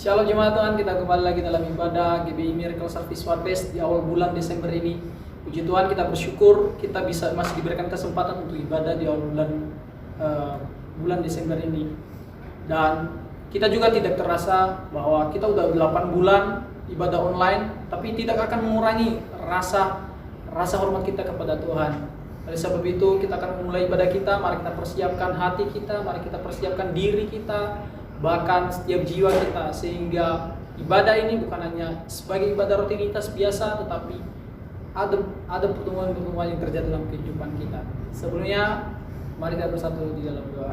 Shalom jemaat Tuhan, kita kembali lagi dalam ibadah GBI Miracle Service Fest di awal bulan Desember ini. Puji Tuhan, kita bersyukur kita masih diberikan kesempatan untuk ibadah di awal bulan Desember ini. Dan kita juga tidak terasa bahwa kita udah 8 bulan ibadah online, tapi tidak akan mengurangi rasa hormat kita kepada Tuhan. Oleh sebab itu kita akan memulai ibadah kita. Mari kita persiapkan hati kita, mari kita persiapkan diri kita, bahkan setiap jiwa kita, sehingga ibadah ini bukan hanya sebagai ibadah rutinitas biasa, tetapi ada pertemuan-pertemuan yang terjadi dalam kehidupan kita. Sebelumnya mari kita bersatu di dalam doa.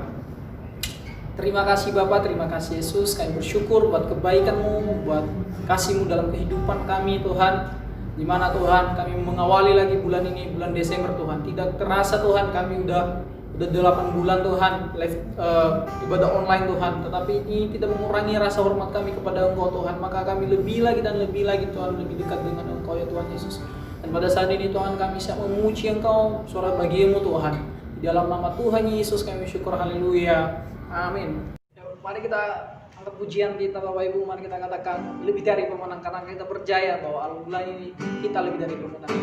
Terima kasih Bapa, terima kasih Yesus, kami bersyukur buat kebaikan-Mu, buat kasih-Mu dalam kehidupan kami Tuhan. Di mana Tuhan kami mengawali lagi bulan ini, bulan Desember Tuhan. Tidak terasa Tuhan kami udah 8 bulan Tuhan ibadah online Tuhan, tetapi ini tidak mengurangi rasa hormat kami kepada Engkau Tuhan. Maka kami lebih lagi dan lebih lagi Tuhan, lebih dekat dengan Engkau ya Tuhan Yesus. Dan pada saat ini Tuhan kami siap memuji Engkau, suara bagimu Tuhan. Di dalam nama Tuhan Yesus kami syukur, haleluya, amin. Mari kita angkat pujian kita Bapak Ibu, mari kita katakan lebih dari pemenang, karena kita percaya bahwa awal bulan ini kita lebih dari pemenang.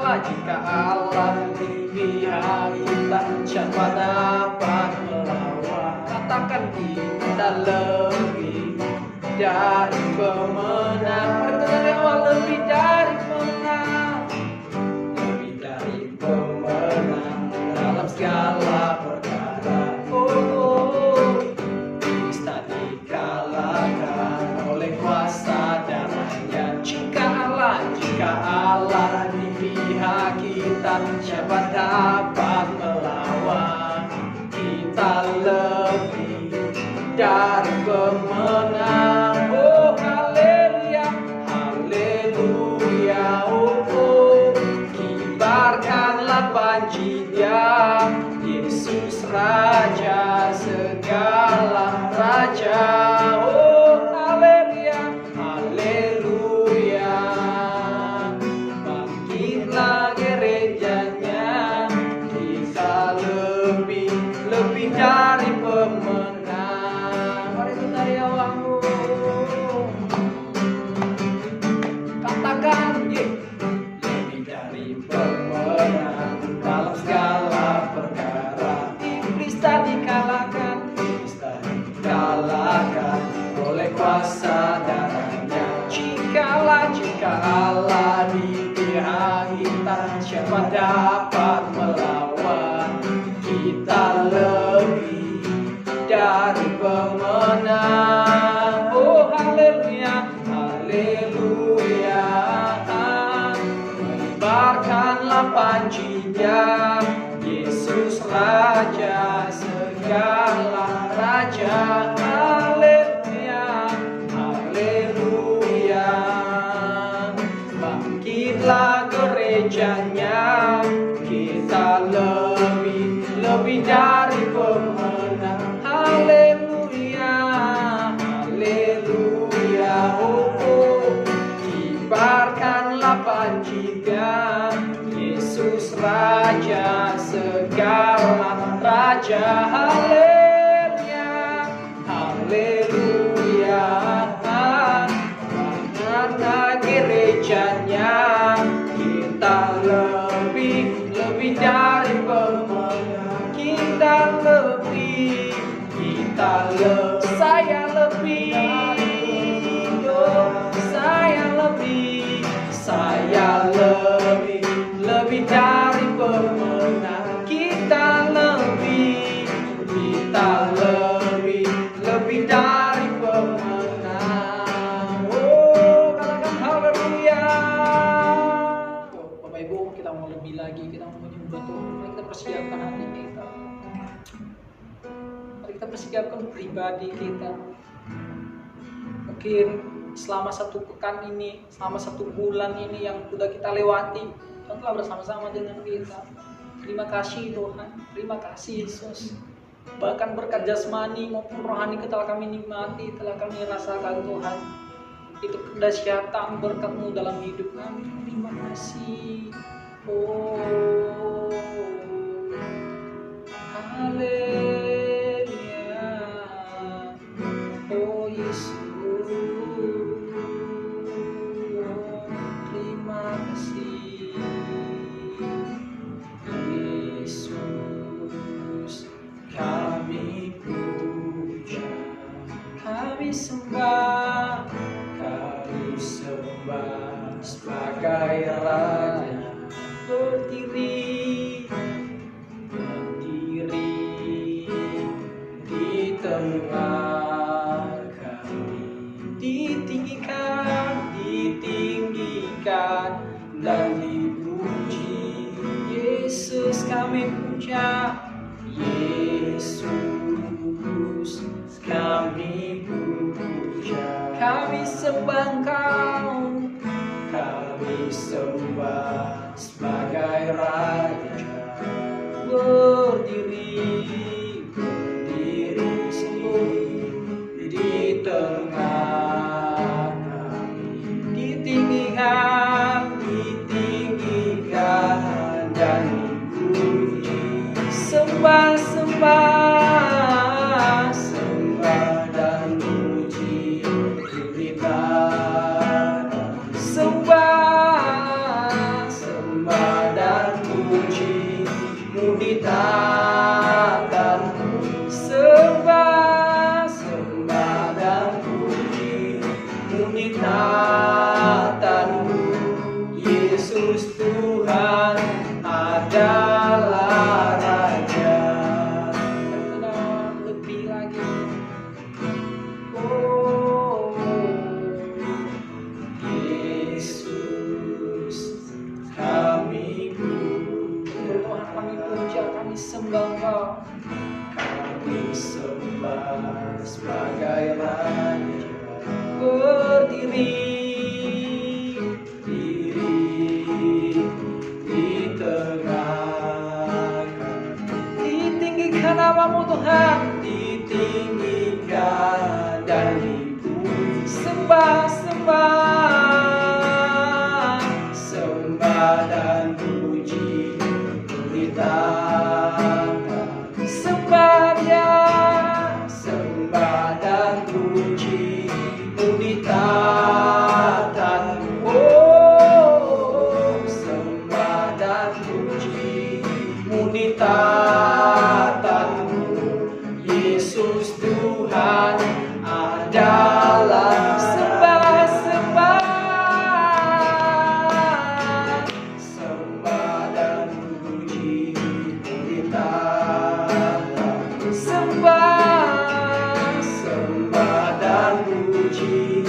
Jika Allah di pihak kita, siapa dapat melawan? Katakan kita lebih dari pemenang. Berkata lebih dari pemenang, lebih dari pemenang dalam segala perkara. Bisa dikalahkan oleh kuasa darahnya. Jika Allah di pihak kita, siapa dapat melawan? Kita lebih dari pemenang. Oh haleluya, haleluya. Oh, kibarkanlah panjinya, Yesus Raja segala raja. Oh haleluya, haleluya. Bangkitlah gerejanya, kita lebih dari pemenang. Mari kita awangmu katakan lebih dari pemenang dalam segala perkara. Iblis tak dikalahkan oleh kuasa darahnya. Jika Allah di pihak kita, siapa dapat melawan? Kita lebih dari pemenang. Oh haleluya, haleluya. Menyebarkanlah panjinya, Yesus Raja segala raja. Haleluya, haleluya. Bangkitlah gerejanya, kita lebih dari pemenang. Haleluya, haleluya. Oh, kibarkanlah panjinya, Yesus Raja segala raja. Haleluya, haleluya. Karena gerejanya, kita lebih dari pemenang. Kita lebih, saya lebih, saya lebih dari pemenang. Kita lebih dari pemenang. Oh, katakan haleluya. Bapak Ibu, kita mau lebih lagi, kita mau menyembah Tuhan. Mari kita persiapkan hati kita. Mari kita persiapkan pribadi kita. Mungkin selama 1 pekan ini, selama 1 bulan ini yang sudah kita lewati, Tuhan telah bersama-sama dengan kita. Terima kasih Tuhan, terima kasih Yesus. Bahkan berkat jasmani maupun rohani telah kami nikmati, telah kami rasakan Tuhan. Itu kedahsyatan berkat-Mu dalam hidup kami. Terima kasih. Oh, haleluya. Oh Yesus, terima kasih. Yesus, kami puja, kami sembah sebagai Raja, berdiri di tengah kami, ditinggikan dan dipuji. Yesus kami puja, Yesus kami puja, kami sembah Engkau, kami sembah sebagai Raja, berdiri di tengah kami, ditinggikan dan dipuji. Sembah dan puji kita. Sembah dan puji ditatapmu. Sembah dan puji ditatapmu. Yesus Tuhan adalah Raja. Lebih lagi. Oh, Yesus kami puja, Tuhan kami puja, kami sembah Engkau. Kami sembah sebagai Raja, berdiri di tengah kami, ditinggikan namamu Tuhan, ditinggikan dan dipuji. Sembah dan puji ditatapmu. Sembah dan puji ditatapmu. Oh, sembah dan puji ditatapmu. Yesus Tuhan adalah. Sembah dan puji ditatapmu. Sembah dan puji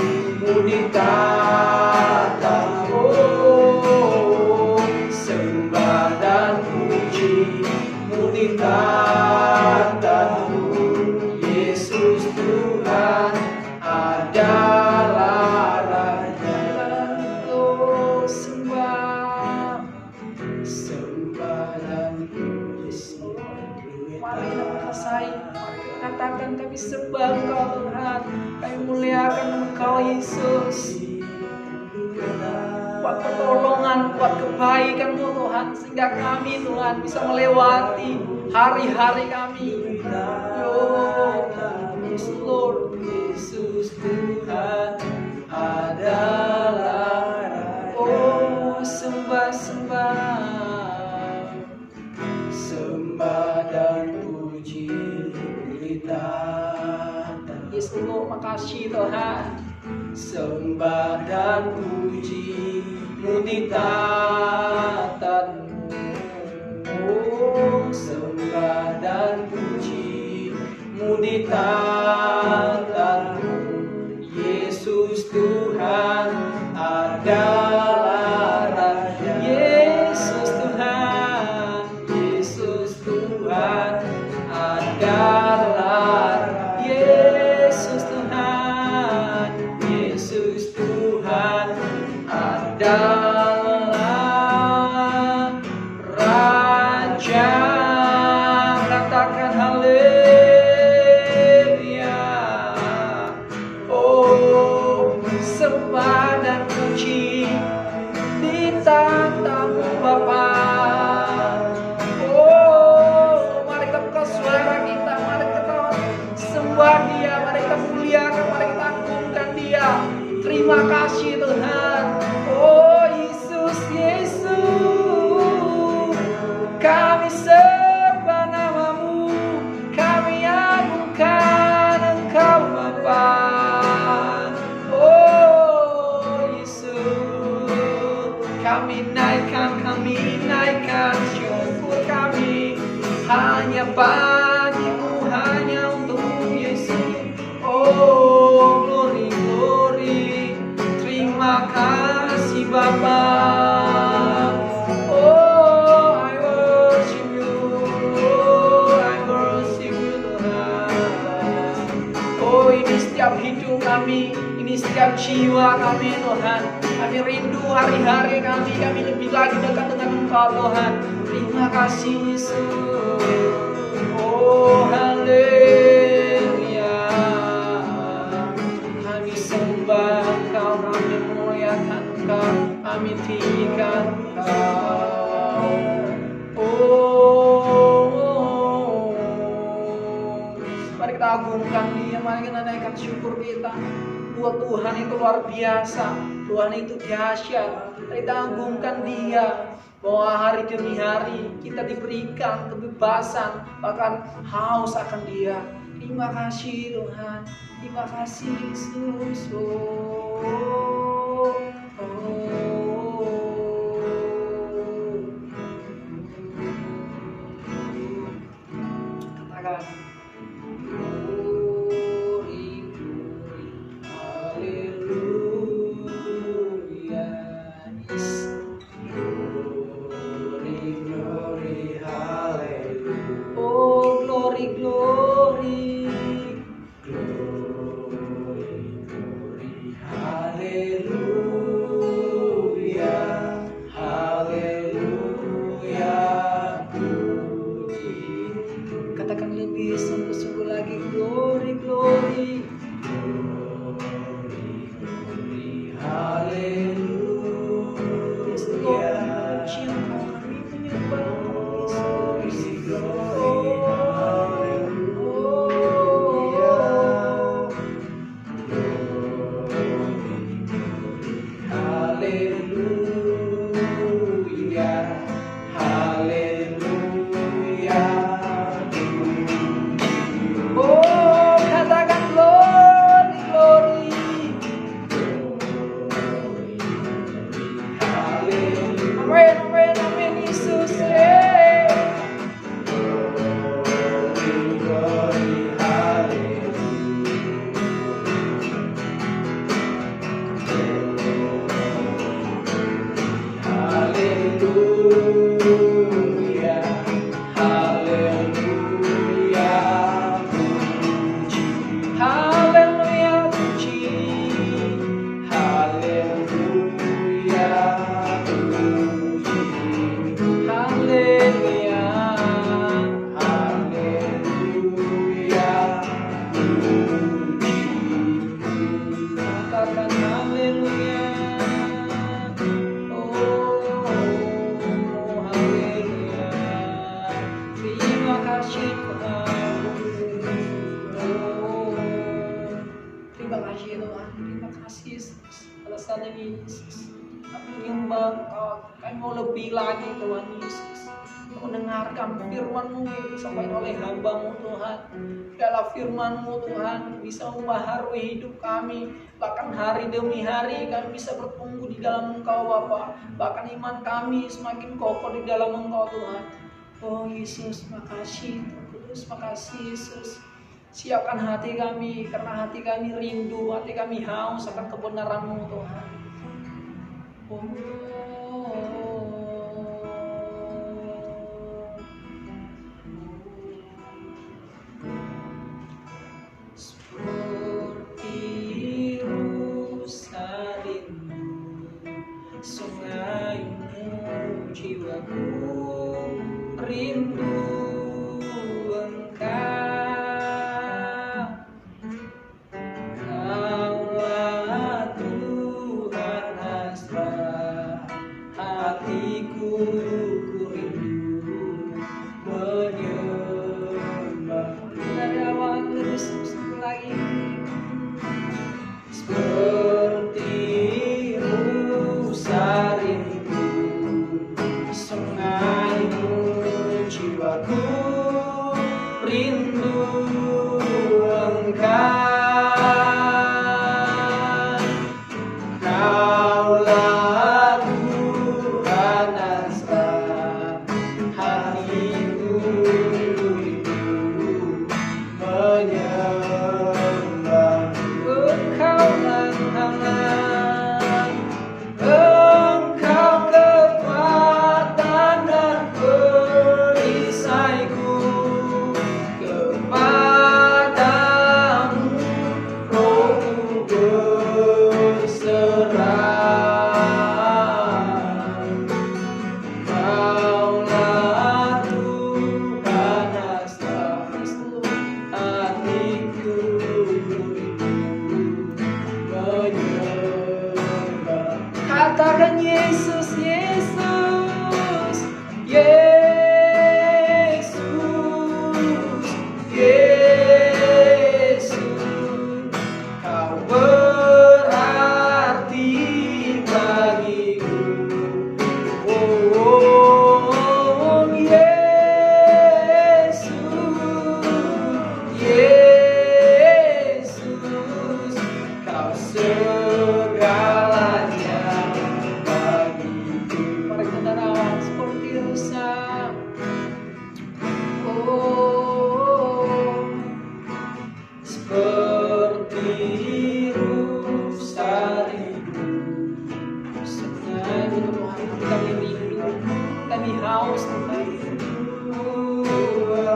ditatapmu. Sembah dan puji ditatapmu. Yesus Tuhan adalah Raja. Oh, sembah dan puji. Mari kita kasih, katakan kami sembah Engkau Tuhan, kami muliakan Engkau Yesus. Buat pertolongan, buat kebaikan-Mu Tuhan, sehingga kami Tuhan bisa melewati hari-hari kami. Yes Lord, Yesus Tuhan adalah. Oh, sembah dan puji ditatapmu. Yes Lord, makasih Tuhan. Sembah dan puji ditatapmu. Oh, sembah dan puji ditatapmu. Yesus Tuhan adalah Raja. Yesus Tuhan adalah. Yesus Tuhan adalah hanya bagimu, hanya untukmu Yesus. Oh glory glory, terima kasih Bapa. Oh I worship you, oh I worship you Tuhan. Oh ini setiap hidup kami, ini setiap jiwa kami Tuhan. Kami rindu hari-hari kami lebih lagi dekat dengan Engkau Tuhan. Terima kasih Yesus. Oh haleluya. Kami sembah Engkau, kami muliakan Engkau, kami tinggikan Engkau. Oh, mari kita agungkan Dia, mari kita naikkan syukur kita. Buat Tuhan itu luar biasa, Tuhan itu dahsyat. Kita agungkan Dia, bahwa hari demi hari kita diberikan kebebasan, bahkan haus akan Dia. Terima kasih Tuhan, terima kasih Yesus. Katakan kami mau lebih lagi Tuhan Yesus, mendengarkan firman-Mu yang disampaikan oleh hamba-Mu Tuhan. Biarlah firman-Mu Tuhan bisa membaharui hidup kami, bahkan hari demi hari kami bisa bertumbuh di dalam Engkau Bapa, bahkan iman kami semakin kokoh di dalam Engkau Tuhan. Oh Yesus, makasih Terus makasih Yesus. Siapkan hati kami, karena hati kami rindu, hati kami haus akan kebenaran-Mu Tuhan. Seperti rusalinmu, sungaimu jiwaku rindu Engkau.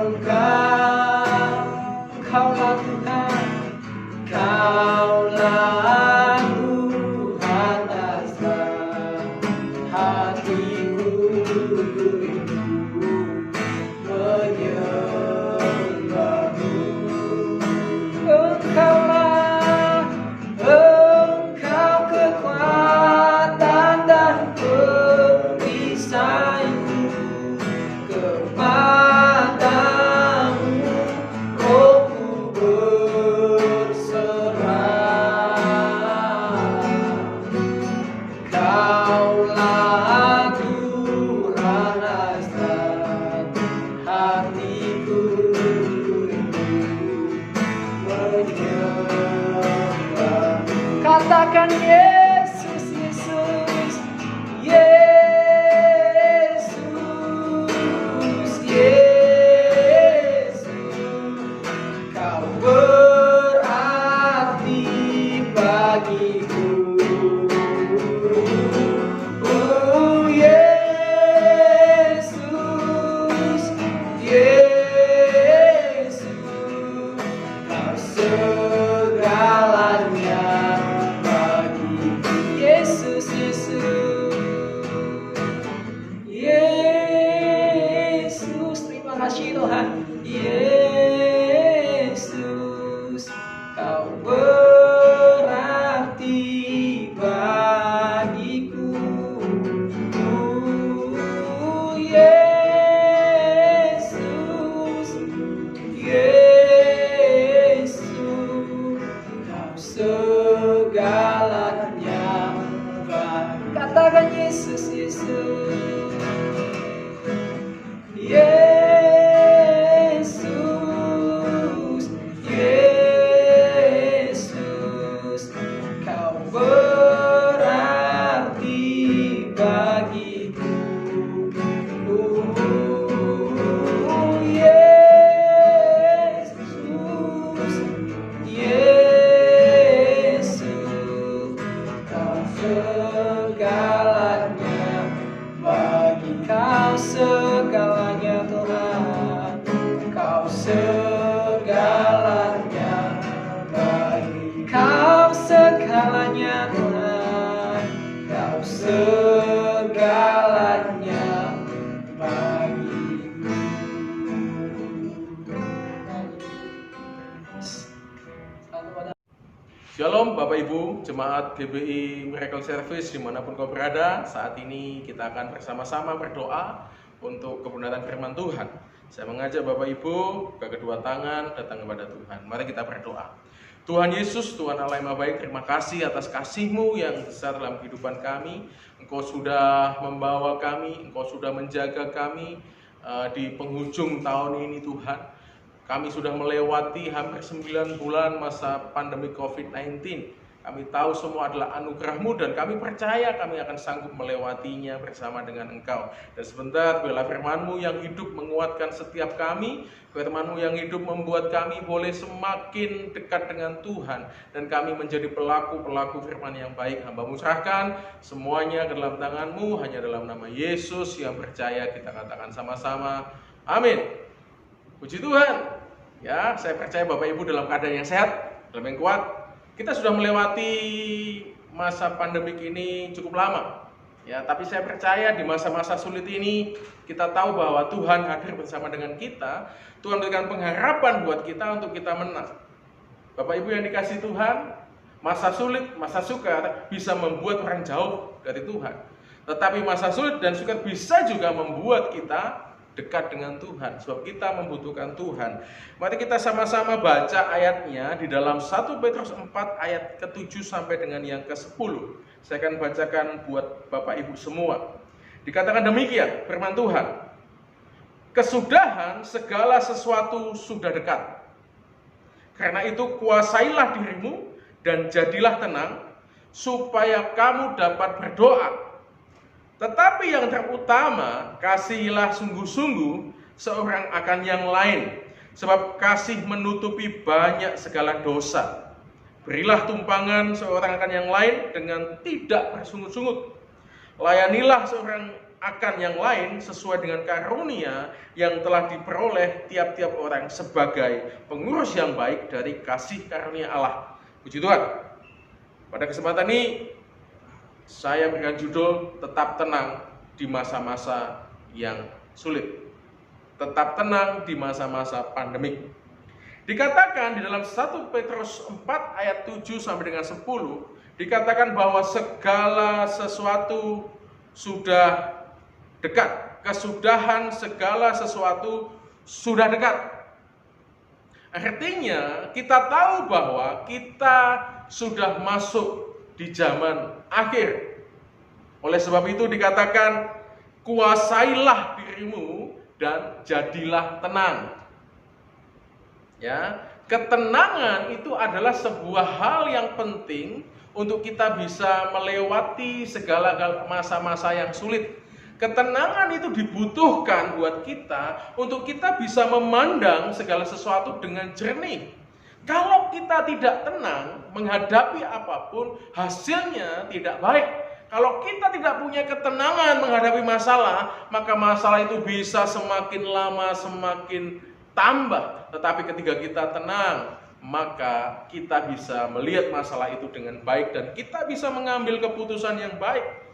Engkaulah Tuhan, Kaulah Tuhan asal hatiku rindu menyembahmu. Engkau kekuatan dan perisaiku, kepadamu rohku berserah. Kaulah Tuhan hasrat hatiku rindu menyembah. Katakan Yesus, Yesus, Yesus, Yesus. Kau berarti bagiku. Oh Yesus, Yesus. Kau segalanya bagiku. Yesus, Yesus, Yesus. Terima kasih Tuhan. Yesus, Kau berarti bagiku. Yesus, Yesus. Kau segalanya bagi. Katakan Yesus, Yesus, Yesus, Yesus. Kau berarti bagiku. Yesus, Yesus. Kau segalanya bagi. Kau segalanya Tuhan, Kau segalanya bagi. Kau segalanya Tuhan, Kau segalanya bagiku. Shalom Bapak Ibu, Jemaat GBI Miracle Service dimanapun kau berada. Saat ini kita akan bersama-sama berdoa untuk kebenaran firman Tuhan. Saya mengajak Bapak Ibu buka kedua tangan, datang kepada Tuhan. Mari kita berdoa. Tuhan Yesus, Tuhan Allah yang Maha Baik, terima kasih atas kasih-Mu yang besar dalam kehidupan kami. Engkau sudah membawa kami, Engkau sudah menjaga kami di penghujung tahun ini Tuhan. Kami sudah melewati hampir 9 bulan masa pandemi COVID-19. Kami tahu semua adalah anugerah-Mu dan kami percaya kami akan sanggup melewatinya bersama dengan Engkau. Dan sebentar, biarlah firman-Mu yang hidup menguatkan setiap kami. Firman-Mu yang hidup membuat kami boleh semakin dekat dengan Tuhan. Dan kami menjadi pelaku-pelaku firman yang baik. Hamba-Mu serahkan semuanya ke dalam tangan-Mu. Hanya dalam nama Yesus yang percaya kita katakan sama-sama. Amin. Puji Tuhan. Ya, saya percaya Bapak Ibu dalam keadaan yang sehat, dalam yang kuat. Kita sudah melewati masa pandemik ini cukup lama. Ya, tapi saya percaya di masa-masa sulit ini kita tahu bahwa Tuhan hadir bersama dengan kita. Tuhan berikan pengharapan buat kita untuk kita menang. Bapak Ibu yang dikasihi Tuhan, masa sulit, masa sukar bisa membuat orang jauh dari Tuhan. Tetapi masa sulit dan sukar bisa juga membuat kita dekat dengan Tuhan, sebab kita membutuhkan Tuhan. Mari kita sama-sama baca ayatnya di dalam 1 Petrus 4 ayat ke-7 sampai dengan yang ke-10. Saya akan bacakan buat Bapak Ibu semua. Dikatakan demikian firman Tuhan. Kesudahan segala sesuatu sudah dekat. Karena itu kuasailah dirimu dan jadilah tenang, supaya kamu dapat berdoa. Tetapi yang terutama, kasihilah sungguh-sungguh seorang akan yang lain, sebab kasih menutupi banyak segala dosa. Berilah tumpangan seorang akan yang lain dengan tidak bersungut-sungut. Layanilah seorang akan yang lain sesuai dengan karunia yang telah diperoleh tiap-tiap orang sebagai pengurus yang baik dari kasih karunia Allah. Puji Tuhan. Pada kesempatan ini saya berikan judul tetap tenang di masa-masa yang sulit. Tetap tenang di masa-masa pandemik. Dikatakan di dalam 1 Petrus 4 ayat 7 sampai dengan 10, dikatakan bahwa segala sesuatu sudah dekat. Kesudahan segala sesuatu sudah dekat. Artinya kita tahu bahwa kita sudah masuk di zaman akhir. Oleh sebab itu dikatakan, kuasailah dirimu dan jadilah tenang. Ya, ketenangan itu adalah sebuah hal yang penting untuk kita bisa melewati segala masa-masa yang sulit. Ketenangan itu dibutuhkan buat kita untuk kita bisa memandang segala sesuatu dengan jernih. Kalau kita tidak tenang menghadapi apapun, hasilnya tidak baik. Kalau kita tidak punya ketenangan menghadapi masalah, maka masalah itu bisa semakin lama semakin tambah. Tetapi ketika kita tenang, maka kita bisa melihat masalah itu dengan baik dan kita bisa mengambil keputusan yang baik.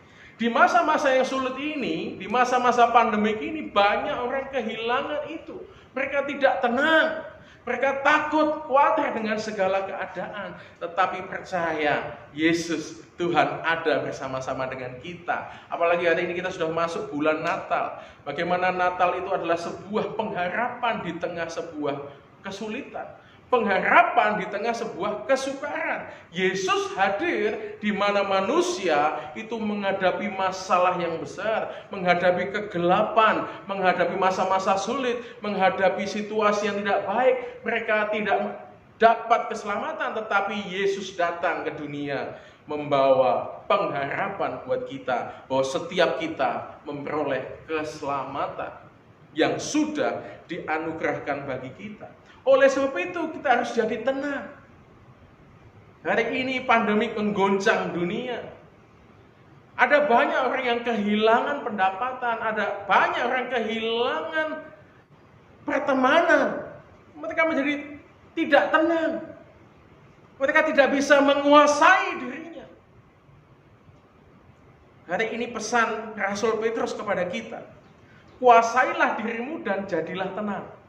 Di masa-masa yang sulit ini, di masa-masa pandemik ini, banyak orang kehilangan itu. Mereka tidak tenang, mereka takut, khawatir dengan segala keadaan. Tetapi percaya, Yesus, Tuhan ada bersama-sama dengan kita. Apalagi hari ini kita sudah masuk bulan Natal. Bagaimana Natal itu adalah sebuah pengharapan di tengah sebuah kesulitan. Pengharapan di tengah sebuah kesukaran. Yesus hadir di mana manusia itu menghadapi masalah yang besar, menghadapi kegelapan, menghadapi masa-masa sulit, menghadapi situasi yang tidak baik. Mereka tidak dapat keselamatan, tetapi Yesus datang ke dunia membawa pengharapan buat kita bahwa setiap kita memperoleh keselamatan yang sudah dianugerahkan bagi kita. Oleh sebab itu kita harus jadi tenang. Hari ini pandemi menggoncang dunia. Ada banyak orang yang kehilangan pendapatan, ada banyak orang kehilangan pertemanan. Mereka menjadi tidak tenang. Mereka tidak bisa menguasai dirinya. Hari ini pesan Rasul Petrus kepada kita. Kuasailah dirimu dan jadilah tenang.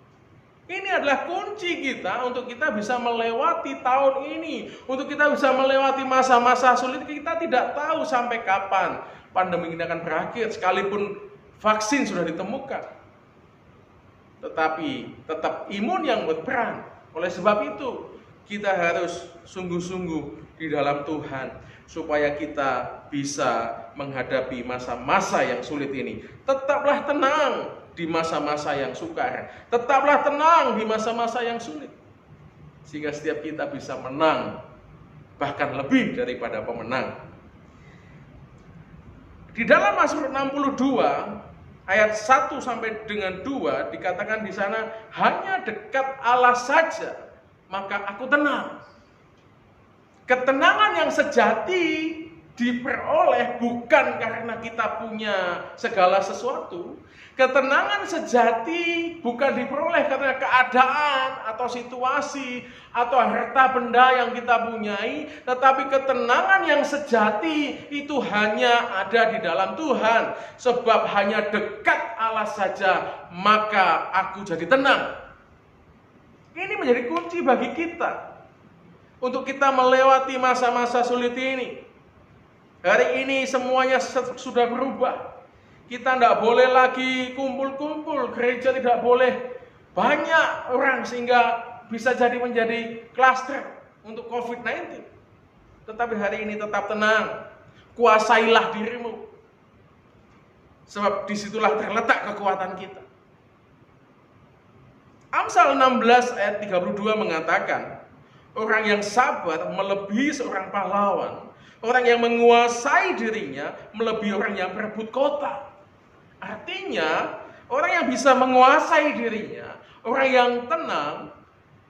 Ini adalah kunci kita untuk kita bisa melewati tahun ini. Untuk kita bisa melewati masa-masa sulit. Kita tidak tahu sampai kapan pandemi ini akan berakhir. Sekalipun vaksin sudah ditemukan. Tetapi tetap imun yang berperan. Oleh sebab itu kita harus sungguh-sungguh di dalam Tuhan. Supaya kita bisa menghadapi masa-masa yang sulit ini. Tetaplah tenang di masa-masa yang sukar. Tetaplah tenang di masa-masa yang sulit. Sehingga setiap kita bisa menang. Bahkan lebih daripada pemenang. Di dalam Mazmur 62 ayat 1 sampai dengan 2 dikatakan di sana, hanya dekat Allah saja maka aku tenang. Ketenangan yang sejati diperoleh bukan karena kita punya segala sesuatu. Ketenangan sejati bukan diperoleh karena keadaan atau situasi atau harta benda yang kita punyai, tetapi ketenangan yang sejati itu hanya ada di dalam Tuhan. Sebab hanya dekat Allah saja maka aku jadi tenang. Ini menjadi kunci bagi kita untuk kita melewati masa-masa sulit ini. Hari ini semuanya sudah berubah. Kita tidak boleh lagi kumpul-kumpul, gereja tidak boleh banyak orang sehingga bisa menjadi klaster untuk COVID-19. Tetapi hari ini tetap tenang, kuasailah dirimu. Sebab disitulah terletak kekuatan kita. Amsal 16 ayat 32 mengatakan, orang yang sabar melebihi seorang pahlawan. Orang yang menguasai dirinya melebihi orang yang berebut kota. Artinya, orang yang bisa menguasai dirinya, orang yang tenang,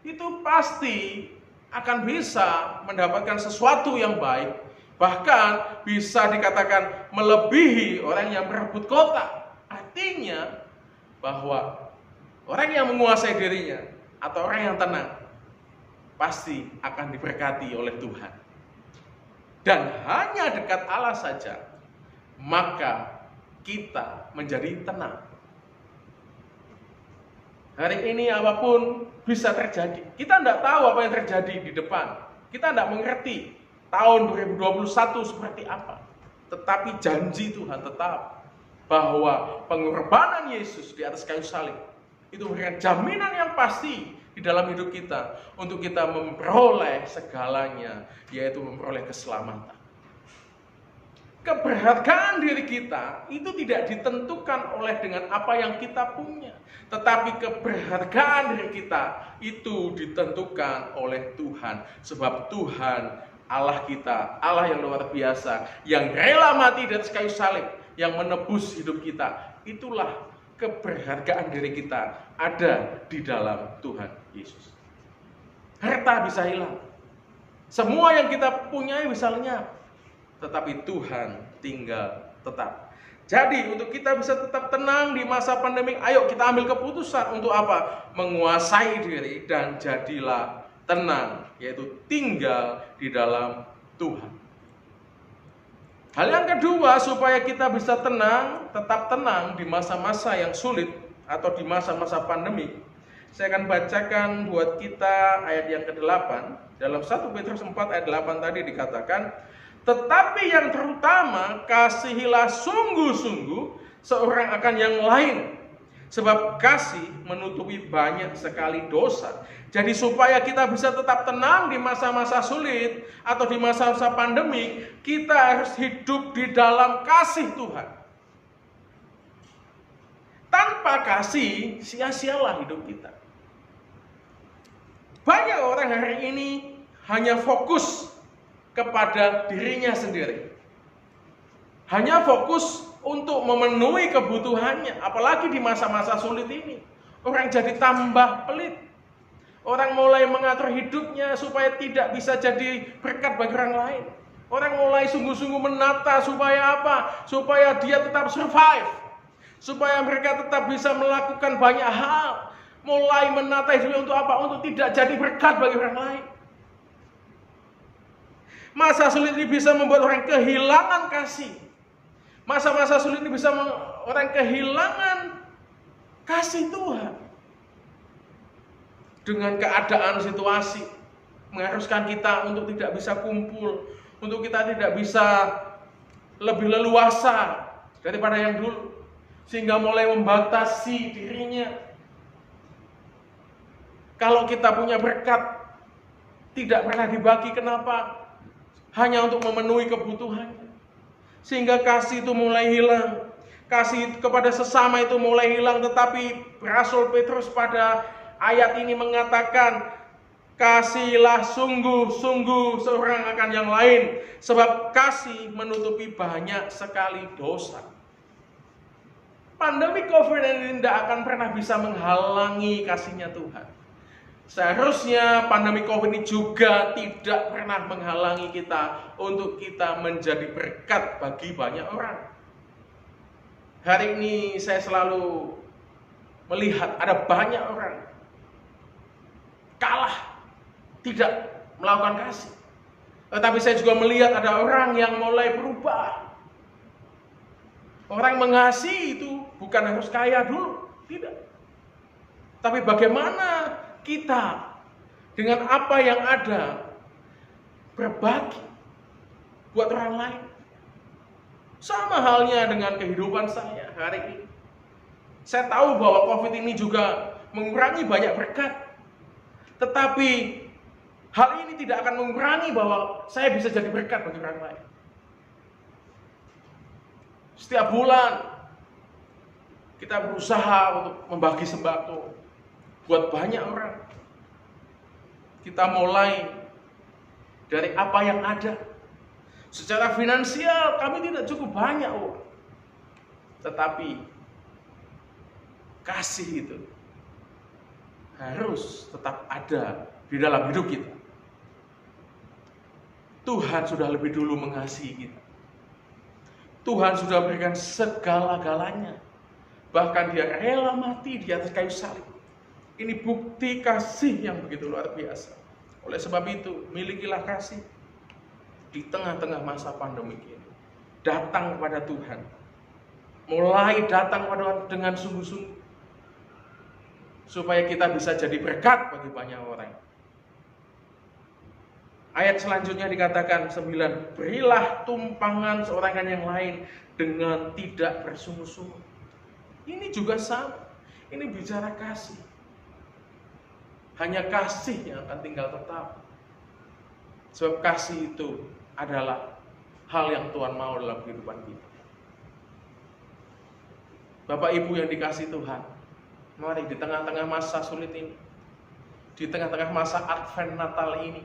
itu pasti akan bisa mendapatkan sesuatu yang baik, Bahkan bisa dikatakan melebihi orang yang berebut kota. Artinya bahwa orang yang menguasai dirinya atau orang yang tenang pasti akan diberkati oleh Tuhan. Dan hanya dekat Allah saja, maka kita menjadi tenang. Hari ini apapun bisa terjadi. Kita tidak tahu apa yang terjadi di depan. Kita tidak mengerti tahun 2021 seperti apa. Tetapi janji Tuhan tetap bahwa pengorbanan Yesus di atas kayu salib itu memberikan jaminan yang pasti di dalam hidup kita untuk kita memperoleh segalanya, yaitu memperoleh keselamatan. Keberhargaan diri kita itu tidak ditentukan oleh dengan apa yang kita punya, tetapi keberhargaan diri kita itu ditentukan oleh Tuhan. Sebab Tuhan Allah kita, Allah yang luar biasa, yang rela mati di atas kayu salib, yang menebus hidup kita. Itulah keberhargaan diri kita ada di dalam Tuhan Yesus. Harta bisa hilang, semua yang kita punyai bisa lenyap, tetapi Tuhan tinggal tetap. Jadi untuk kita bisa tetap tenang di masa pandemi, ayo kita ambil keputusan untuk apa? Menguasai diri dan jadilah tenang, yaitu tinggal di dalam Tuhan. Hal yang kedua, supaya kita bisa tenang, tetap tenang di masa-masa yang sulit atau di masa-masa pandemi, saya akan bacakan buat kita ayat yang ke-8. Dalam 1 Petrus 4 ayat 8 tadi dikatakan, tetapi yang terutama kasihilah sungguh-sungguh seorang akan yang lain, sebab kasih menutupi banyak sekali dosa. Jadi supaya kita bisa tetap tenang di masa-masa sulit atau di masa-masa pandemi, kita harus hidup di dalam kasih Tuhan. Tanpa kasih, sia-sialah hidup kita. Banyak orang hari ini hanya fokus kepada dirinya sendiri. Hanya fokus untuk memenuhi kebutuhannya, apalagi di masa-masa sulit ini. Orang jadi tambah pelit. Orang mulai mengatur hidupnya supaya tidak bisa jadi berkat bagi orang lain. Orang mulai sungguh-sungguh menata supaya apa? Supaya dia tetap survive. Supaya mereka tetap bisa melakukan banyak hal. Mulai menata hidupnya untuk apa? Untuk tidak jadi berkat bagi orang lain. Masa sulit ini bisa membuat orang kehilangan kasih. Masa-masa sulit ini bisa membuat orang kehilangan kasih Tuhan. Dengan keadaan situasi mengharuskan kita untuk tidak bisa kumpul, untuk kita tidak bisa lebih leluasa daripada yang dulu, sehingga mulai membatasi dirinya. Kalau kita punya berkat tidak pernah dibagi, kenapa? Hanya untuk memenuhi kebutuhannya. Sehingga kasih itu mulai hilang, kasih kepada sesama itu mulai hilang. Tetapi Rasul Petrus pada ayat ini mengatakan, kasihilah sungguh-sungguh seorang akan yang lain, sebab kasih menutupi banyak sekali dosa. Pandemi COVID-19 tidak akan pernah bisa menghalangi kasihnya Tuhan. Seharusnya pandemi COVID ini juga tidak pernah menghalangi kita untuk kita menjadi berkat bagi banyak orang. Hari ini saya selalu melihat ada banyak orang kalah, tidak melakukan kasih. Tetapi saya juga melihat ada orang yang mulai berubah. Orang mengasihi itu bukan harus kaya dulu, tidak. Tapi bagaimana kita dengan apa yang ada berbagi buat orang lain. Sama halnya dengan kehidupan saya hari ini. Saya tahu bahwa COVID ini juga mengurangi banyak berkat. Tetapi hal ini tidak akan mengurangi bahwa saya bisa jadi berkat bagi orang lain. Setiap bulan kita berusaha untuk membagi sembako buat banyak orang. Kita mulai dari apa yang ada. Secara finansial kami tidak cukup banyak, tetapi kasih itu harus tetap ada di dalam hidup kita. Tuhan sudah lebih dulu mengasihi kita. Tuhan sudah berikan segala-galanya. Bahkan dia rela mati di atas kayu salib. Ini bukti kasih yang begitu luar biasa. Oleh sebab itu, milikilah kasih di tengah-tengah masa pandemi ini. Datang kepada Tuhan. Mulai datang kepada Tuhan dengan sungguh-sungguh. Supaya kita bisa jadi berkat bagi banyak orang. Ayat selanjutnya dikatakan 9, berilah tumpangan seorang kan yang lain dengan tidak bersungguh-sungguh. Ini juga sama. Ini bicara kasih. Hanya kasih yang akan tinggal tetap. Sebab kasih itu adalah hal yang Tuhan mau dalam kehidupan kita. Bapak Ibu yang dikasihi Tuhan, mari di tengah-tengah masa sulit ini, di tengah-tengah masa Advent Natal ini,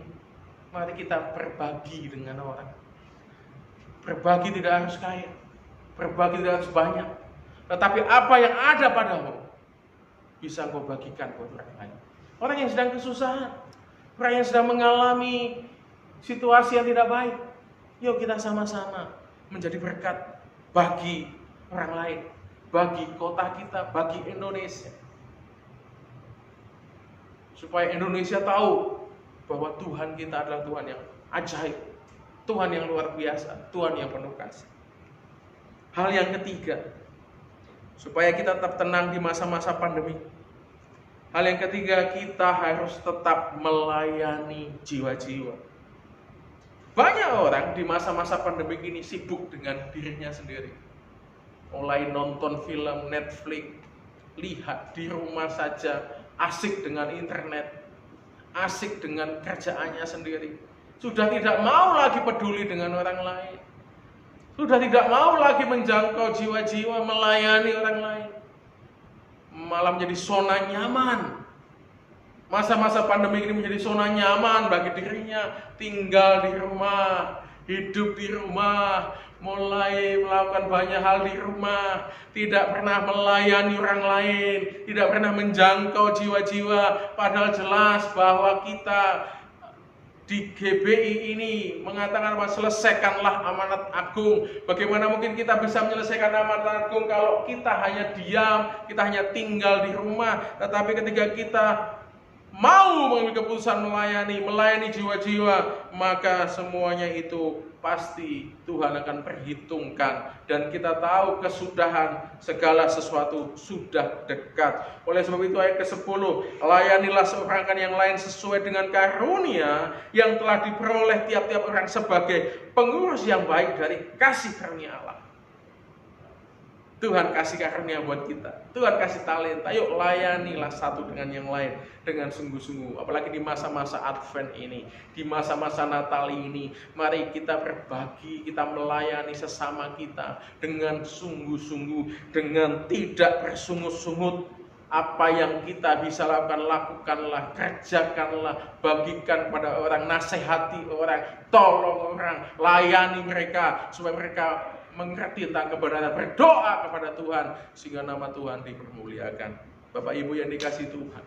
mari kita berbagi dengan orang. Berbagi tidak harus kaya, berbagi tidak harus banyak, tetapi apa yang ada padamu bisa kau bagikan buat orang lain. Orang yang sedang kesusahan, orang yang sedang mengalami situasi yang tidak baik, yuk kita sama-sama menjadi berkat bagi orang lain, bagi kota kita, bagi Indonesia. Supaya Indonesia tahu bahwa Tuhan kita adalah Tuhan yang ajaib, Tuhan yang luar biasa, Tuhan yang penuh kasih. Hal yang ketiga, supaya kita tetap tenang di masa-masa pandemi. Hal yang ketiga, kita harus tetap melayani jiwa-jiwa. Banyak orang di masa-masa pandemi ini sibuk dengan dirinya sendiri. Mulai nonton film Netflix, lihat di rumah saja, asik dengan internet, asik dengan kerjaannya sendiri. Sudah tidak mau lagi peduli dengan orang lain. Sudah tidak mau lagi menjangkau jiwa-jiwa, melayani orang lain. Malah menjadi zona nyaman. Masa-masa pandemi ini menjadi zona nyaman bagi dirinya. Tinggal di rumah, hidup di rumah, mulai melakukan banyak hal di rumah, tidak pernah melayani orang lain, tidak pernah menjangkau jiwa-jiwa. Padahal jelas bahwa kita di GBI ini mengatakan bahwa selesaikanlah amanat agung. Bagaimana mungkin kita bisa menyelesaikan amanat agung kalau kita hanya diam, kita hanya tinggal di rumah. Tetapi ketika kita mau mengambil keputusan melayani jiwa-jiwa, maka semuanya itu pasti Tuhan akan perhitungkan. Dan kita tahu kesudahan segala sesuatu sudah dekat. Oleh sebab itu ayat ke-10, layanilah seorang kan yang lain sesuai dengan karunia yang telah diperoleh tiap-tiap orang sebagai pengurus yang baik dari kasih karunia Allah. Tuhan kasih karunia buat kita, Tuhan kasih talenta. Yuk layanilah satu dengan yang lain dengan sungguh-sungguh. Apalagi di masa-masa Advent ini, di masa-masa Natal ini, mari kita berbagi, kita melayani sesama kita dengan sungguh-sungguh, dengan tidak bersungut-sungut. Apa yang kita bisa lakukan, lakukanlah, kerjakanlah, bagikan pada orang, nasihati orang, tolong orang, layani mereka supaya mereka mengerti tentang kebenaran, berdoa kepada Tuhan sehingga nama Tuhan dipermuliakan. Bapak Ibu yang dikasihi Tuhan,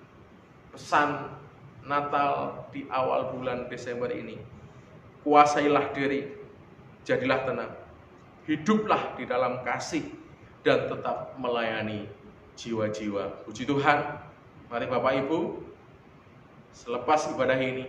pesan Natal di awal bulan Desember ini, kuasailah diri, jadilah tenang, hiduplah di dalam kasih dan tetap melayani jiwa-jiwa. Puji Tuhan. Mari Bapak Ibu, selepas ibadah ini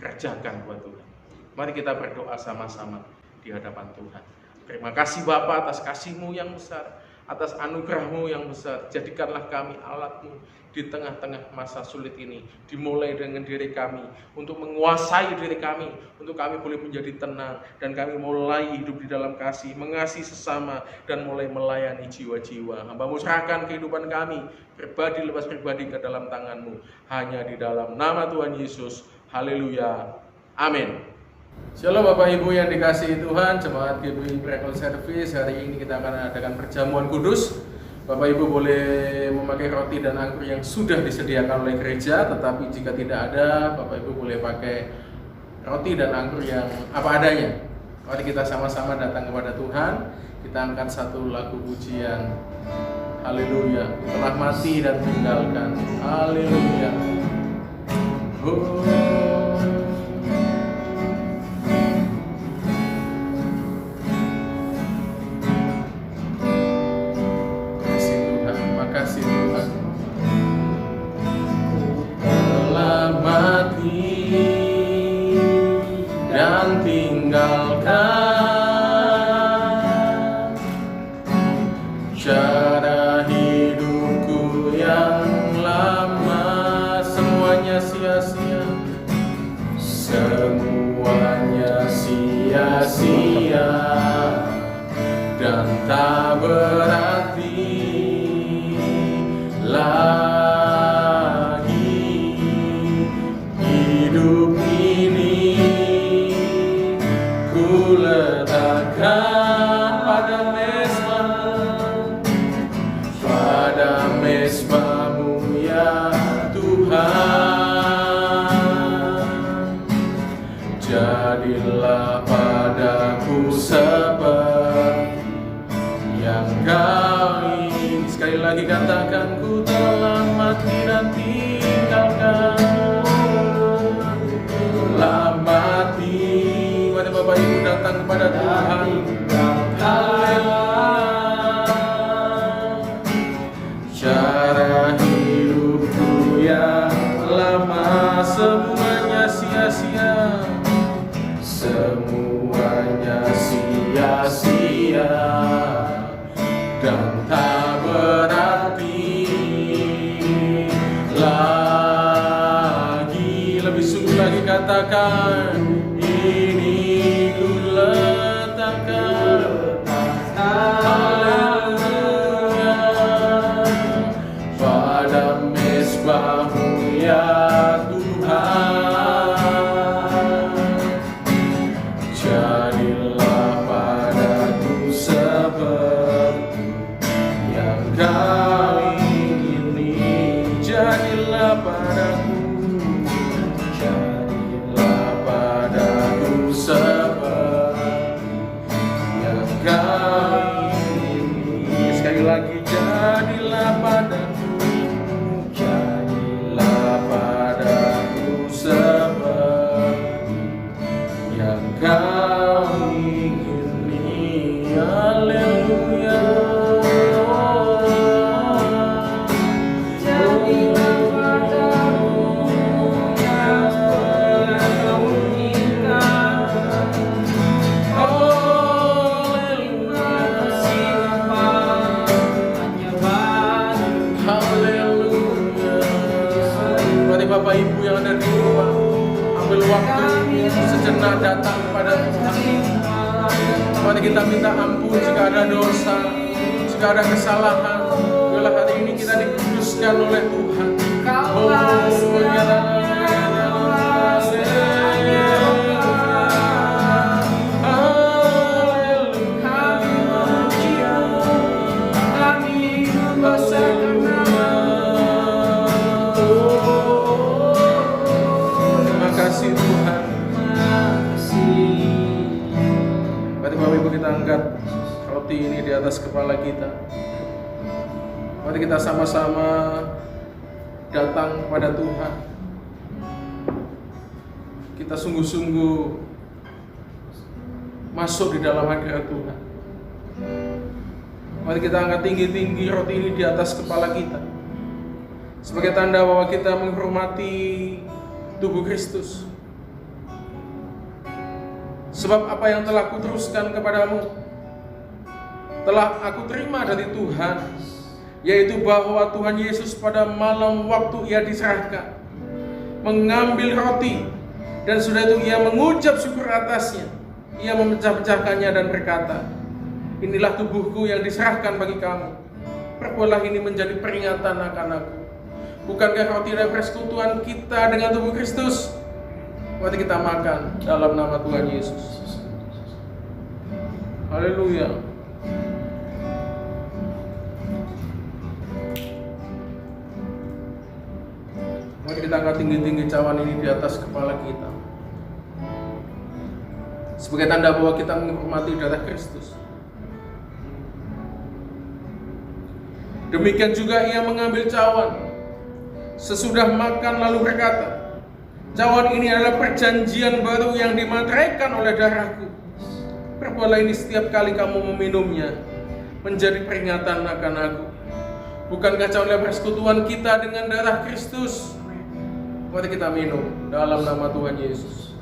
kerjakan buat Tuhan. Mari kita berdoa sama-sama di hadapan Tuhan. Terima kasih Bapa atas kasih-Mu yang besar, atas anugerah-Mu yang besar. Jadikanlah kami alat-Mu di tengah-tengah masa sulit ini. Dimulai dengan diri kami, untuk menguasai diri kami, untuk kami boleh menjadi tenang, dan kami mulai hidup di dalam kasih, mengasihi sesama, dan mulai melayani jiwa-jiwa. Hamba-Mu serahkan kehidupan kami, pribadi lepas pribadi ke dalam tangan-Mu. Hanya di dalam nama Tuhan Yesus. Haleluya. Amin. Shalom Bapak Ibu yang dikasihi Tuhan, jemaat GBI Miracle Service. Hari ini kita akan adakan perjamuan kudus. Bapak Ibu boleh memakai roti dan anggur yang sudah disediakan oleh gereja, tetapi jika tidak ada, Bapak Ibu boleh pakai roti dan anggur yang apa adanya. Mari kita sama-sama datang kepada Tuhan. Kita angkat satu lagu pujian. Haleluya. Telah mati dan tinggalkan. Haleluya. dan tinggalkan cara hidupku yang lama. Semuanya sia-sia, semuanya sia-sia dan tak berarti lagi. Hidup ini ku letakkan pada mezbamu ya Tuhan. Jadilah padaku seperti yang Kau ingin. Sekali lagi katakan, ku telah mati dan tinggalkan. Telah mati. Mari Bapak Ibu datang kepada Tuhan. Cara hidupku yang lama semuanya sia-sia, semuanya sia-sia dan tak berarti lagi. Lebih sungguh lagi katakan, ini ku letakkan. Haleluya, pada mezbamu ya Tuhan. Jadilah padaku seperti yang Kau ingini. Jadilah padaku, jadilah padaku seperti yang Kau ingini. Sekali lagi, jadilah padaku, jadilah padaku seperti yang Kau ingini. Haleluya. Bapak Ibu yang ada di rumah, ambil waktu sejenak datang kepada Tuhan. Mari kita minta ampun jika ada dosa, jika ada kesalahan. Biarlah hari ini kita dikuduskan oleh Tuhan. Kita angkat roti ini di atas kepala kita. Mari kita sama-sama datang kepada Tuhan. Kita sungguh-sungguh masuk di dalam hadirat Tuhan. Mari kita angkat tinggi-tinggi roti ini di atas kepala kita, sebagai tanda bahwa kita menghormati tubuh Kristus. Sebab apa yang telah kuteruskan kepadamu telah aku terima dari Tuhan, yaitu bahwa Tuhan Yesus pada malam waktu Ia diserahkan mengambil roti, dan sudah itu Ia mengucap syukur atasnya. Ia memecah-pecahkannya dan berkata, inilah tubuhku yang diserahkan bagi kamu. Perbuatlah ini menjadi peringatan akan aku. Bukankah roti dan persekutuan kita dengan tubuh Kristus? Mari kita makan dalam nama Tuhan Yesus. Haleluya. Mari kita angkat tinggi-tinggi cawan ini di atas kepala kita, sebagai tanda bahwa kita menghormati darah Kristus. Demikian juga Ia mengambil cawan sesudah makan lalu berkata, cawan ini adalah perjanjian baru yang dimateraikan oleh darahku. Perbuatlah ini setiap kali kamu meminumnya, menjadi peringatan akan aku. Bukankah cawan adalah persekutuan kita dengan darah Kristus? Mari kita minum dalam nama Tuhan Yesus.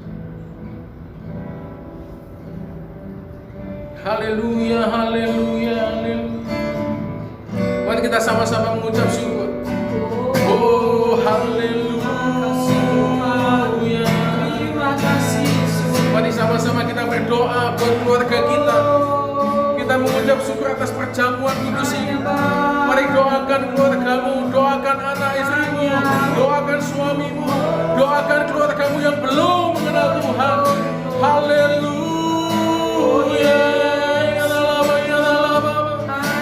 Haleluya, haleluya, haleluya. Mari kita sama-sama mengucap syukur. Oh, haleluya. Mari sama-sama kita berdoa buat keluarga kita. Kita mengucap syukur atas perjamuan kudus ini. Mari doakan keluargamu, doakan anak istrimu, doakan suamimu, doakan keluargamu yang belum mengenal Tuhan. Haleluya.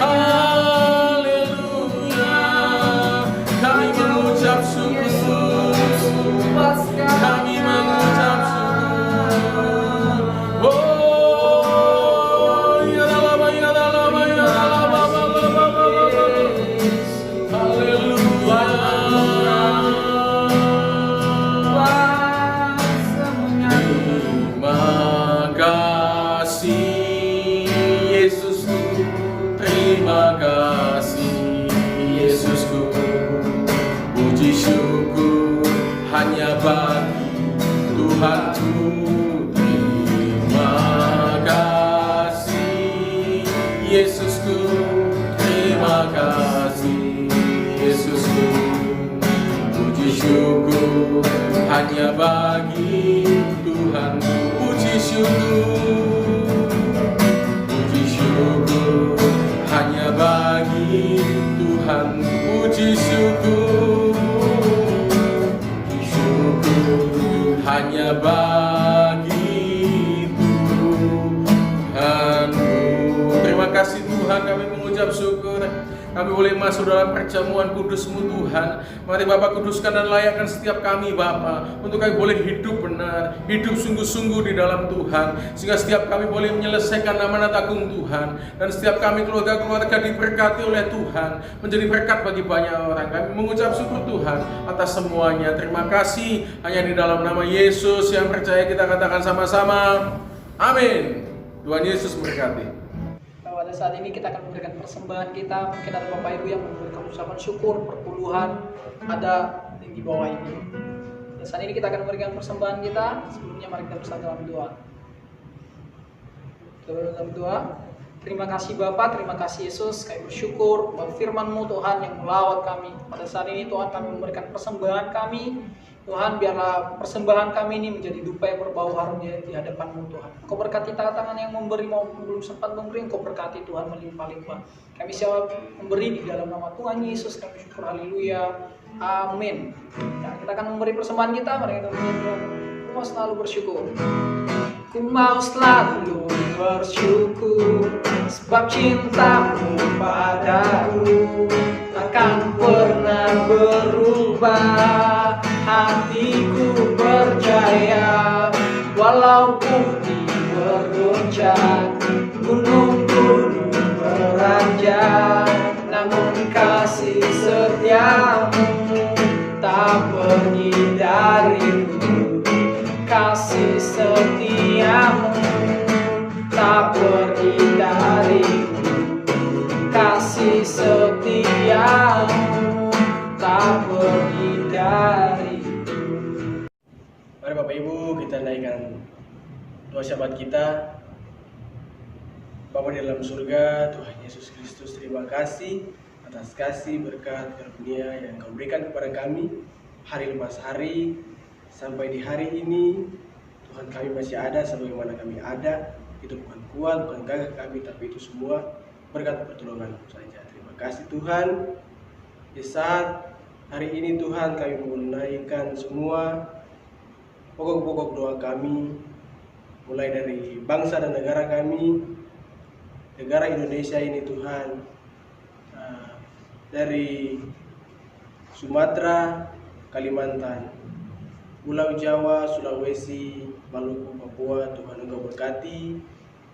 Haleluya. Kami mengucap syukur. Kami mengucap syukur. Tuhanku, terima kasih Yesusku, terima kasih Yesusku. Puji syukur hanya bagi Tuhanku. Puji syukur, puji syukur hanya bagi Tuhan. Puji syukur, puji syukur hanya bagi Tuhanku. Terima kasih Tuhan, kami mengucap syukur. Kami boleh masuk dalam perjamuan kudus-Mu Tuhan. Mari Bapa kuduskan dan layakkan setiap kami Bapa, untuk kami boleh hidup benar, hidup sungguh-sungguh di dalam Tuhan, sehingga setiap kami boleh menyelesaikan amanat agung Tuhan, dan setiap kami keluarga-keluarga diberkati oleh Tuhan, menjadi berkat bagi banyak orang. Kami mengucap syukur Tuhan atas semuanya. Terima kasih, hanya di dalam nama Yesus yang percaya kita katakan sama-sama, amin. Tuhan Yesus memberkati. Pada saat ini kita akan memberikan persembahan kita. Mungkin ada Bapak Ibu yang memberikan ucapan syukur, perpuluhan, ada di bawah ini. Dan saat ini kita akan memberikan persembahan kita. Sebelumnya mari kita bersama dalam doa. Dalam doa. Terima kasih Bapa, terima kasih Yesus. Kami bersyukur buat firman-Mu Tuhan yang melawat kami. Pada saat ini Tuhan kami memberikan persembahan kami. Tuhan, biarlah persembahan kami ini menjadi dupa yang berbau harum di hadapan-Mu Tuhan. Engkau berkati tangan yang memberi maupun belum sempat memberi, Engkau berkati Tuhan melimpah-limpah. Kami siap memberi di dalam nama Tuhan Yesus. Kami syukur, haleluya, amin. Nah, kita akan memberi persembahan kita. Mari kita menyanyikan. Ku mau selalu bersyukur. Ku mau selalu bersyukur, sebab cinta-Mu padaku takkan pernah berubah. Hatiku percaya, walaupun di bergoncang, gunung-gunung beranjak, namun kasih setia-Mu tak pergi dariku. Kasih setia-Mu tak pergi dariku. Kasih setia-Mu tak pergi dariku. Mari Bapak Ibu kita naikkan doa syafaat kita. Bapa di dalam surga, Tuhan Yesus Kristus, terima kasih atas kasih berkat karunia yang Kau berikan kepada kami hari lepas hari sampai di hari ini. Tuhan, kami masih ada sebagaimana kami ada. Itu bukan kuat, bukan gagah kami, tapi itu semua berkat pertolongan saja. Terima kasih Tuhan. Di saat hari ini Tuhan, kami menunaikan semua pokok-pokok doa kami, mulai dari bangsa dan negara kami, negara Indonesia ini Tuhan, dari Sumatera, Kalimantan, Pulau Jawa, Sulawesi, Maluku, Papua. Tuhan, Engkau berkati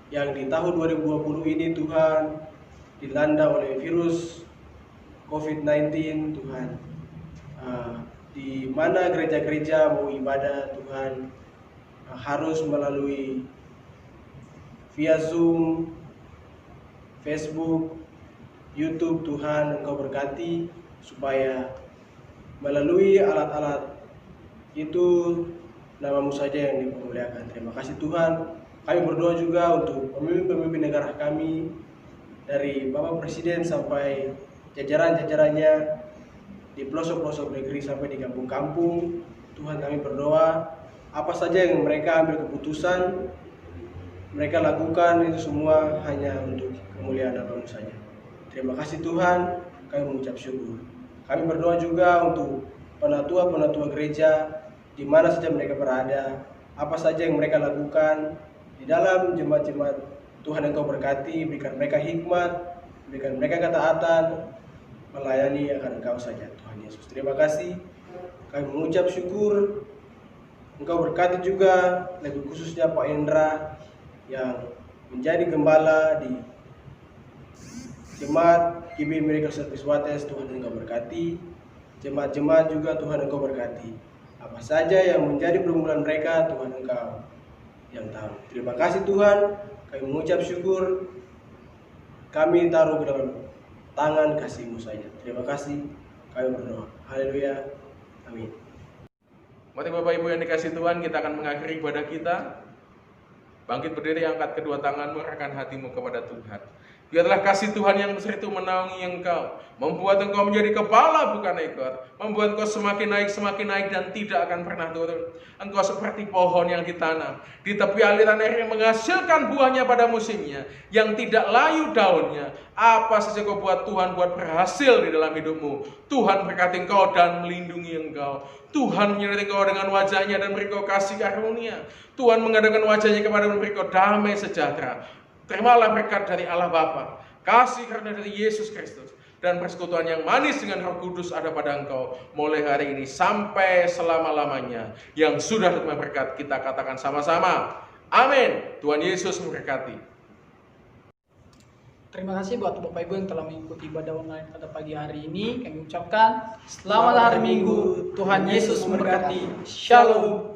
yang di tahun 2020 ini Tuhan dilanda oleh virus COVID-19 Tuhan. Di mana gereja-gereja mau ibadah Tuhan harus melalui via Zoom, Facebook, YouTube. Tuhan, Engkau berkati supaya melalui alat-alat itu namamu saja yang dipermuliakan. Terima kasih Tuhan. Kami berdoa juga untuk pemimpin-pemimpin negara kami, dari Bapak Presiden sampai jajaran-jajarannya di pelosok-pelosok negeri sampai di kampung-kampung. Tuhan, kami berdoa apa saja yang mereka ambil keputusan, mereka lakukan itu semua hanya untuk kemuliaan namamu saja. Terima kasih Tuhan, kami mengucap syukur. Kami berdoa juga untuk penatua-penatua gereja, di mana saja mereka berada, apa saja yang mereka lakukan di dalam jemaat-jemaat. Tuhan, Engkau berkati, berikan mereka hikmat, berikan mereka ketaatan, melayani akan Engkau saja Tuhan Yesus. Terima kasih, kami mengucap syukur. Engkau berkati juga lebih khususnya Pak Indra yang menjadi gembala di jemaat GBI Miracle Service Wates. Tuhan, Engkau berkati jemaat-jemaat juga. Tuhan, Engkau berkati apa saja yang menjadi pergumulan mereka. Tuhan, Engkau yang tahu. Terima kasih Tuhan, kami mengucap syukur. Kami taruh ke dalam tangan kasih-Mu saja. Terima kasih, kami berdoa. Haleluya, amin. Mari Bapak Ibu yang dikasih Tuhan, kita akan mengakhiri ibadah kita. Bangkit berdiri, angkat kedua tanganmu, arahkan hatimu kepada Tuhan. Biarlah kasih Tuhan yang besar itu menaungi engkau, membuat engkau menjadi kepala bukan ekor, membuat engkau semakin naik dan tidak akan pernah turun. Engkau seperti pohon yang ditanam di tepi aliran air yang menghasilkan buahnya pada musimnya, yang tidak layu daunnya. Apa saja kau buat, Tuhan buat berhasil di dalam hidupmu. Tuhan berkati engkau dan melindungi engkau. Tuhan menyertai engkau dengan wajahnya dan beri engkau kasih karunia. Tuhan mengadakan wajahnya kepada dan beri engkau damai sejahtera. Terimalah berkat dari Allah Bapa, kasih karunia dari Yesus Kristus, dan persekutuan yang manis dengan Roh Kudus ada pada engkau mulai hari ini sampai selama-lamanya. Yang sudah terima berkat, kita katakan sama-sama, amin. Tuhan Yesus memberkati. Terima kasih buat Bapak Ibu yang telah mengikuti ibadah online pada pagi hari ini. Kami ucapkan selamat hari Minggu. Tuhan Yesus memberkati. Shalom.